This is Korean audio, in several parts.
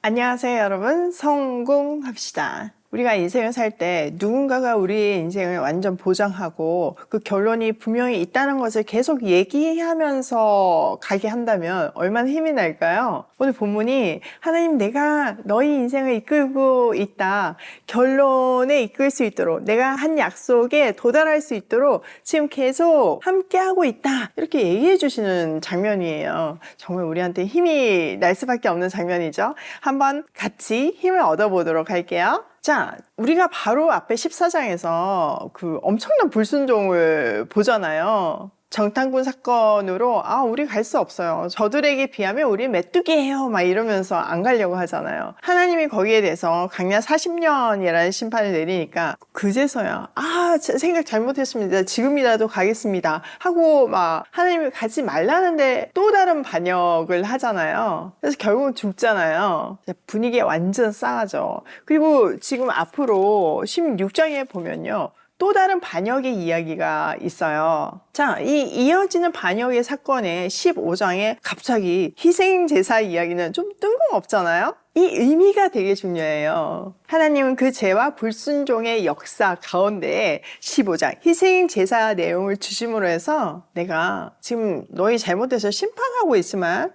안녕하세요, 여러분. 성공합시다. 우리가 인생을 살 때 누군가가 우리의 인생을 완전 보장하고 그 결론이 분명히 있다는 것을 계속 얘기하면서 가게 한다면 얼마나 힘이 날까요? 오늘 본문이 하나님, 내가 너희 인생을 이끌고 있다. 결론에 이끌 수 있도록, 내가 한 약속에 도달할 수 있도록 지금 계속 함께하고 있다. 이렇게 얘기해 주시는 장면이에요. 정말 우리한테 힘이 날 수밖에 없는 장면이죠. 한번 같이 힘을 얻어보도록 할게요. 자, 우리가 바로 앞에 14장에서 그 엄청난 불순종을 보잖아요. 정탐꾼 사건으로 우리 갈 수 없어요. 저들에게 비하면 우리 메뚜기예요. 막 이러면서 안 가려고 하잖아요. 하나님이 거기에 대해서 강량 40년이라는 심판을 내리니까 그제서야 생각 잘못했습니다. 지금이라도 가겠습니다. 하고 막 하나님이 가지 말라는데 또 다른 반역을 하잖아요. 그래서 결국은 죽잖아요. 분위기가 완전 싸하죠. 그리고 지금 앞으로 16장에 보면요. 또 다른 반역의 이야기가 있어요. 자, 이 이어지는 반역의 사건의 15장에 갑자기 희생제사 이야기는 좀 뜬금없잖아요? 이 의미가 되게 중요해요. 하나님은 그 죄와 불순종의 역사 가운데 15장 희생제사 내용을 주심으로 해서 내가 지금 너희 잘못해서 심판하고 있지만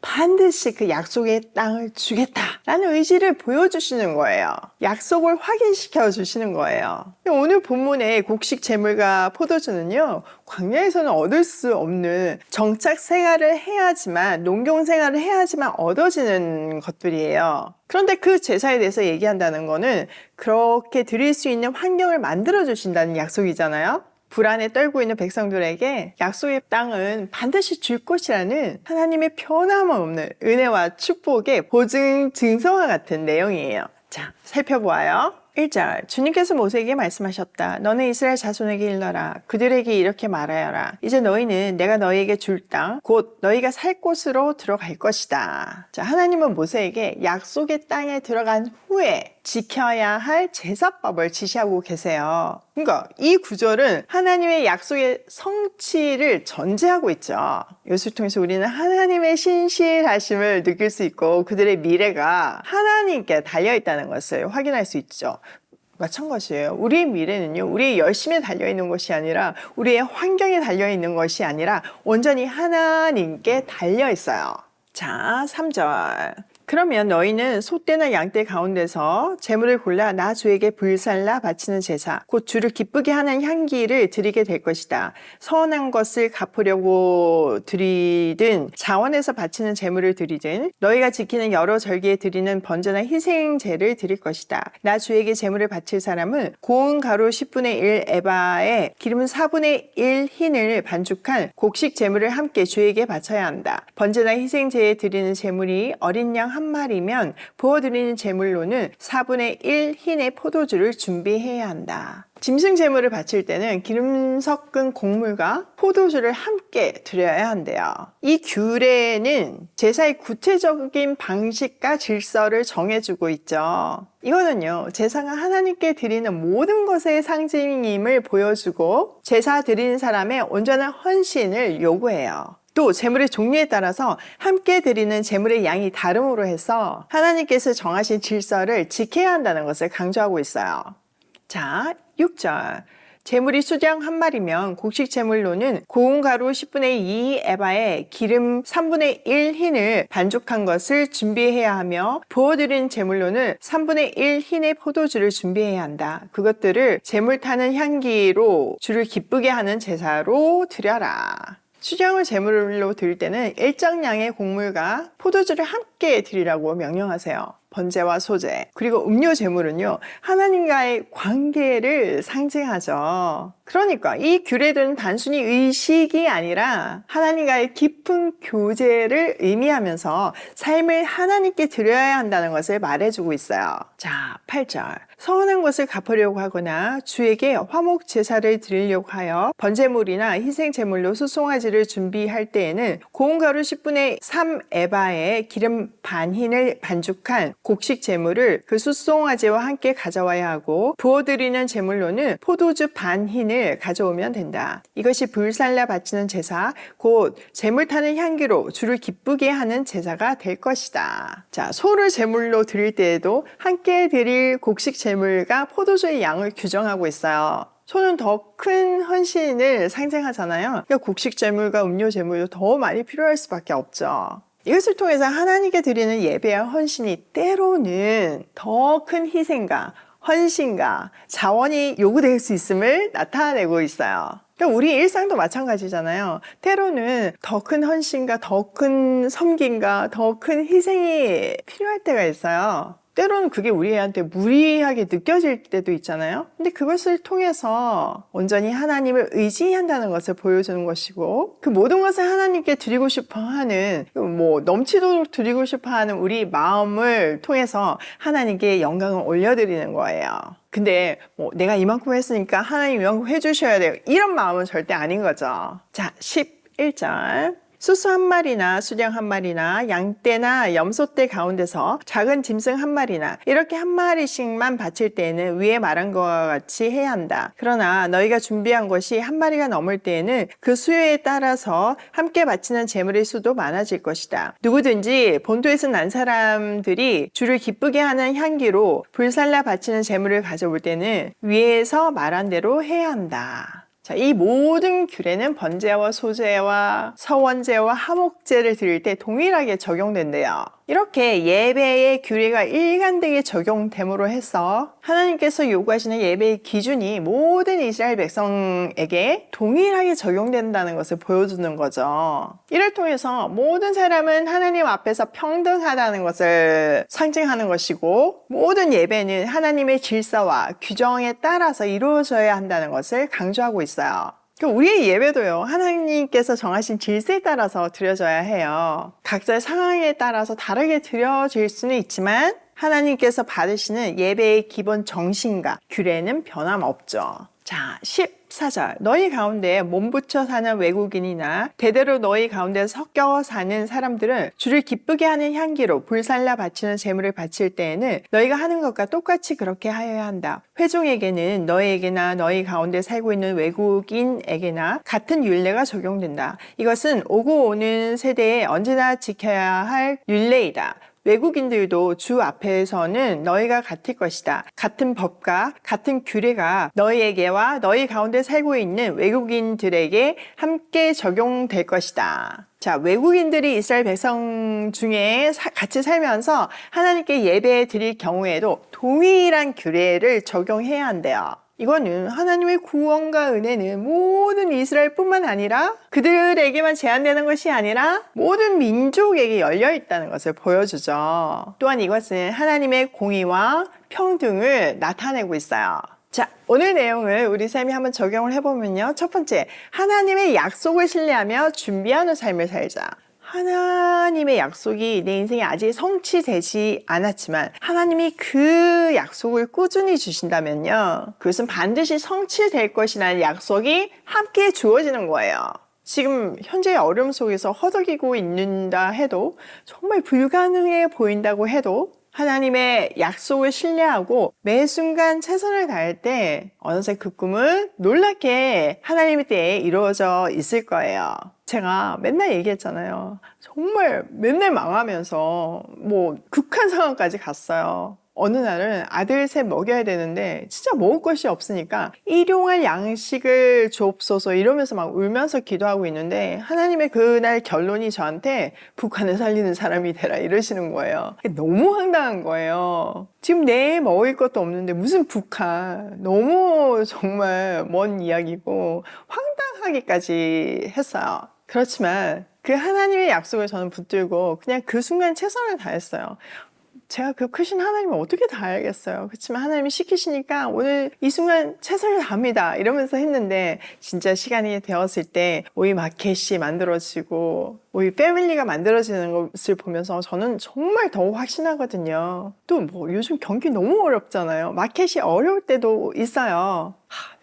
반드시 그 약속의 땅을 주겠다라는 의지를 보여주시는 거예요. 약속을 확인시켜 주시는 거예요. 오늘 본문의 곡식 재물과 포도주는요, 광야에서는 얻을 수 없는 정착 생활을 해야지만, 농경 생활을 해야지만 얻어지는 것들이에요. 그런데 그 제사에 대해서 얘기한다는 거는 그렇게 드릴 수 있는 환경을 만들어 주신다는 약속이잖아요. 불안에 떨고 있는 백성들에게 약속의 땅은 반드시 줄 것이라는 하나님의 변함없는 은혜와 축복의 보증 증서와 같은 내용이에요. 자, 살펴보아요. 1절, 주님께서 모세에게 말씀하셨다. 너는 이스라엘 자손에게 일러라. 그들에게 이렇게 말하여라. 이제 너희는 내가 너희에게 줄 땅, 곧 너희가 살 곳으로 들어갈 것이다. 자, 하나님은 모세에게 약속의 땅에 들어간 후에 지켜야 할 제사법을 지시하고 계세요. 그러니까 이 구절은 하나님의 약속의 성취를 전제하고 있죠. 이것을 통해서 우리는 하나님의 신실하심을 느낄 수 있고 그들의 미래가 하나님께 달려있다는 것을 확인할 수 있죠. 마찬가지예요. 우리의 미래는요, 우리의 열심에 달려있는 것이 아니라 우리의 환경에 달려있는 것이 아니라 온전히 하나님께 달려있어요. 자, 3절. 그러면 너희는 소떼나 양떼 가운데서 제물을 골라 나 주에게 불살라 바치는 제사, 곧 주를 기쁘게 하는 향기를 드리게 될 것이다. 선한 것을 갚으려고 드리든 자원에서 바치는 제물을 드리든 너희가 지키는 여러 절기에 드리는 번제나 희생제를 드릴 것이다. 나 주에게 제물을 바칠 사람은 고운 가루 10분의 1 에바에 기름 4분의 1 흰을 반죽한 곡식 제물을 함께 주에게 바쳐야 한다. 번제나 희생제에 드리는 제물이 어린 양 한 마리면 부어드리는 제물로는 4분의 1 흰의 포도주를 준비해야 한다. 짐승 제물을 바칠 때는 기름 섞은 곡물과 포도주를 함께 드려야 한대요. 이 규례는 제사의 구체적인 방식과 질서를 정해주고 있죠. 이거는요, 제사가 하나님께 드리는 모든 것의 상징임을 보여주고 제사 드리는 사람의 온전한 헌신을 요구해요. 또 제물의 종류에 따라서 함께 드리는 제물의 양이 다름으로 해서 하나님께서 정하신 질서를 지켜야 한다는 것을 강조하고 있어요. 자, 6절. 제물이 수장 한 마리면 곡식 제물로는 고운 가루 10분의 2 에바에 기름 3분의 1 흰을 반죽한 것을 준비해야 하며 부어드리는 제물로는 3분의 1 흰의 포도주를 준비해야 한다. 그것들을 제물 타는 향기로 주를 기쁘게 하는 제사로 드려라. 수령을 제물로 드릴 때는 일정량의 곡물과 포도주를 함께 드리라고 명령하세요. 번제와 소제, 그리고 음료 제물은요, 하나님과의 관계를 상징하죠. 그러니까 이 규례들은 단순히 의식이 아니라 하나님과의 깊은 교제를 의미하면서 삶을 하나님께 드려야 한다는 것을 말해주고 있어요. 자, 8절. 서운한 것을 갚으려고 하거나 주에게 화목 제사를 드리려고 하여 번제물이나 희생제물로 수송아지를 준비할 때에는 고운 가루 10분의 3 에바에 기름 반 흰을 반죽한 곡식 제물을 그 숫송아지와 함께 가져와야 하고 부어드리는 제물로는 포도주 반 흰을 가져오면 된다. 이것이 불살라 바치는 제사 곧 제물 타는 향기로 주를 기쁘게 하는 제사가 될 것이다. 자, 소를 제물로 드릴 때에도 함께 드릴 곡식 제물과 포도주의 양을 규정하고 있어요. 소는 더 큰 헌신을 상징하잖아요. 그러니까 곡식 제물과 음료 제물도 더 많이 필요할 수밖에 없죠. 이것을 통해서 하나님께 드리는 예배와 헌신이 때로는 더 큰 희생과 헌신과 자원이 요구될 수 있음을 나타내고 있어요. 그러니까 우리 일상도 마찬가지잖아요. 때로는 더 큰 헌신과 더 큰 섬김과 더 큰 희생이 필요할 때가 있어요. 때로는 그게 우리한테 무리하게 느껴질 때도 있잖아요. 근데 그것을 통해서 온전히 하나님을 의지한다는 것을 보여주는 것이고, 그 모든 것을 하나님께 드리고 싶어 하는, 넘치도록 드리고 싶어 하는 우리 마음을 통해서 하나님께 영광을 올려드리는 거예요. 근데 내가 이만큼 했으니까 하나님 이만큼 해주셔야 돼요. 이런 마음은 절대 아닌 거죠. 자, 11절. 수수 한 마리나 수령 한 마리나 양떼나 염소떼 가운데서 작은 짐승 한 마리나 이렇게 한 마리씩만 바칠 때에는 위에 말한 것과 같이 해야 한다. 그러나 너희가 준비한 것이 한 마리가 넘을 때에는 그 수요에 따라서 함께 바치는 제물의 수도 많아질 것이다. 누구든지 본토에서 난 사람들이 주를 기쁘게 하는 향기로 불살라 바치는 제물을 가져올 때는 위에서 말한 대로 해야 한다. 자, 이 모든 규례는 번제와 소제와 서원제와 화목제를 드릴 때 동일하게 적용된대요. 이렇게 예배의 규례가 일관되게 적용됨으로 해서 하나님께서 요구하시는 예배의 기준이 모든 이스라엘 백성에게 동일하게 적용된다는 것을 보여주는 거죠. 이를 통해서 모든 사람은 하나님 앞에서 평등하다는 것을 상징하는 것이고, 모든 예배는 하나님의 질서와 규정에 따라서 이루어져야 한다는 것을 강조하고 있어요. 우리의 예배도요, 하나님께서 정하신 질서에 따라서 드려져야 해요. 각자의 상황에 따라서 다르게 드려질 수는 있지만 하나님께서 받으시는 예배의 기본 정신과 규례는 변함없죠. 자, 14절. 너희 가운데 몸붙여 사는 외국인이나 대대로 너희 가운데 섞여 사는 사람들은 주를 기쁘게 하는 향기로 불살라 바치는 제물을 바칠 때에는 너희가 하는 것과 똑같이 그렇게 하여야 한다. 회중에게는 너희에게나 너희 가운데 살고 있는 외국인에게나 같은 율례가 적용된다. 이것은 오고 오는 세대에 언제나 지켜야 할 율례이다. 외국인들도 주 앞에서는 너희가 같을 것이다. 같은 법과 같은 규례가 너희에게와 너희 가운데 살고 있는 외국인들에게 함께 적용될 것이다. 자, 외국인들이 이스라엘 백성 중에 같이 살면서 하나님께 예배 드릴 경우에도 동일한 규례를 적용해야 한대요. 이거는 하나님의 구원과 은혜는 모든 이스라엘뿐만 아니라 그들에게만 제한되는 것이 아니라 모든 민족에게 열려 있다는 것을 보여주죠. 또한 이것은 하나님의 공의와 평등을 나타내고 있어요. 자, 오늘 내용을 우리 삶이 한번 적용을 해보면요. 첫 번째, 하나님의 약속을 신뢰하며 준비하는 삶을 살자. 하나님의 약속이 내 인생에 아직 성취되지 않았지만 하나님이 그 약속을 꾸준히 주신다면요, 그것은 반드시 성취될 것이라는 약속이 함께 주어지는 거예요. 지금 현재의 어려움 속에서 허덕이고 있는다 해도, 정말 불가능해 보인다고 해도 하나님의 약속을 신뢰하고 매 순간 최선을 다할 때 어느새 그 꿈은 놀랍게 하나님의 때에 이루어져 있을 거예요. 제가 맨날 얘기했잖아요. 정말 맨날 망하면서 극한 상황까지 갔어요. 어느 날은 아들 셋 먹여야 되는데 진짜 먹을 것이 없으니까 일용할 양식을 주옵소서 이러면서 막 울면서 기도하고 있는데, 하나님의 그날 결론이 저한테 북한을 살리는 사람이 되라 이러시는 거예요. 너무 황당한 거예요. 지금 내 먹을 것도 없는데 무슨 북한, 너무 정말 먼 이야기고 황당하기까지 했어요. 그렇지만 그 하나님의 약속을 저는 붙들고 그냥 그 순간 최선을 다했어요. 제가 그 크신 하나님을 어떻게 다 알겠어요. 그렇지만 하나님이 시키시니까 오늘 이 순간 최선을 다합니다 이러면서 했는데, 진짜 시간이 되었을 때 우리 마켓이 만들어지고 우리 패밀리가 만들어지는 것을 보면서 저는 정말 더 확신하거든요. 또 요즘 경기 너무 어렵잖아요. 마켓이 어려울 때도 있어요.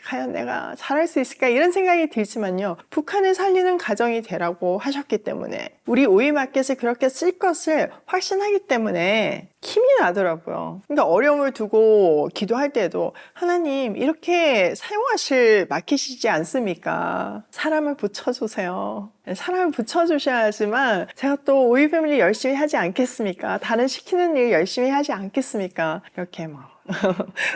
과연 내가 잘할 수 있을까 이런 생각이 들지만요. 북한을 살리는 가정이 되라고 하셨기 때문에 우리 오이마켓을 그렇게 쓸 것을 확신하기 때문에 힘이 나더라고요. 그러니까 어려움을 두고 기도할 때도 하나님 이렇게 사용하실 마켓이지 않습니까? 사람을 붙여주세요. 사람을 붙여주셔야지만 제가 또 오이 패밀리 열심히 하지 않겠습니까? 다른 시키는 일 열심히 하지 않겠습니까? 이렇게 막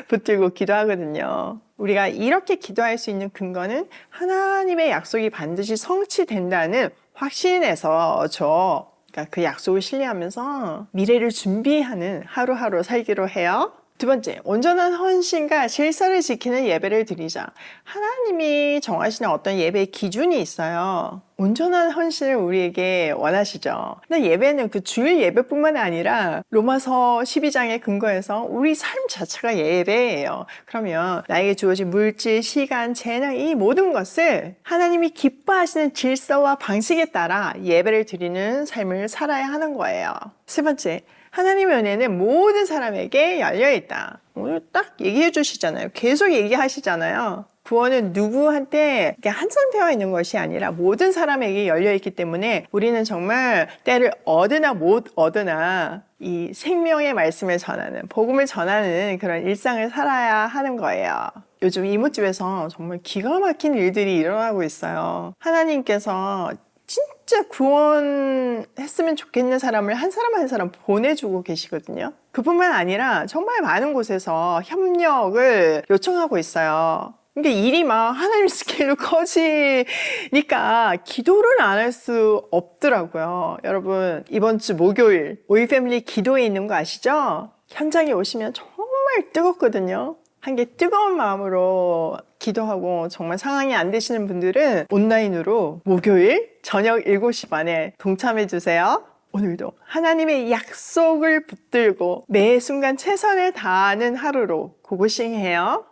붙들고 기도하거든요. 우리가 이렇게 기도할 수 있는 근거는 하나님의 약속이 반드시 성취된다는 확신에서죠. 그러니까 그 약속을 신뢰하면서 미래를 준비하는 하루하루 살기로 해요. 두 번째, 온전한 헌신과 질서를 지키는 예배를 드리자. 하나님이 정하시는 어떤 예배의 기준이 있어요. 온전한 헌신을 우리에게 원하시죠. 근데 예배는 그 주일 예배뿐만 아니라 로마서 12장에 근거해서 우리 삶 자체가 예배예요. 그러면 나에게 주어진 물질, 시간, 재능 이 모든 것을 하나님이 기뻐하시는 질서와 방식에 따라 예배를 드리는 삶을 살아야 하는 거예요. 세 번째, 하나님의 은혜는 모든 사람에게 열려있다. 오늘 딱 얘기해 주시잖아요. 계속 얘기하시잖아요. 구원은 누구한테 한정되어 있는 것이 아니라 모든 사람에게 열려있기 때문에 우리는 정말 때를 얻으나 못 얻으나 이 생명의 말씀을 전하는, 복음을 전하는 그런 일상을 살아야 하는 거예요. 요즘 이모집에서 정말 기가 막힌 일들이 일어나고 있어요. 하나님께서 진짜 구원했으면 좋겠는 사람을 한 사람 한 사람 보내주고 계시거든요. 그뿐만 아니라 정말 많은 곳에서 협력을 요청하고 있어요. 그러니까 일이 막 하나님 스케일로 커지니까 기도를 안 할 수 없더라고요. 여러분 이번 주 목요일 오이 패밀리 기도에 있는 거 아시죠? 현장에 오시면 정말 뜨겁거든요. 한 개 뜨거운 마음으로 기도하고 정말 상황이 안 되시는 분들은 온라인으로 목요일 저녁 7시 반에 동참해 주세요. 오늘도 하나님의 약속을 붙들고 매 순간 최선을 다하는 하루로 고고싱해요.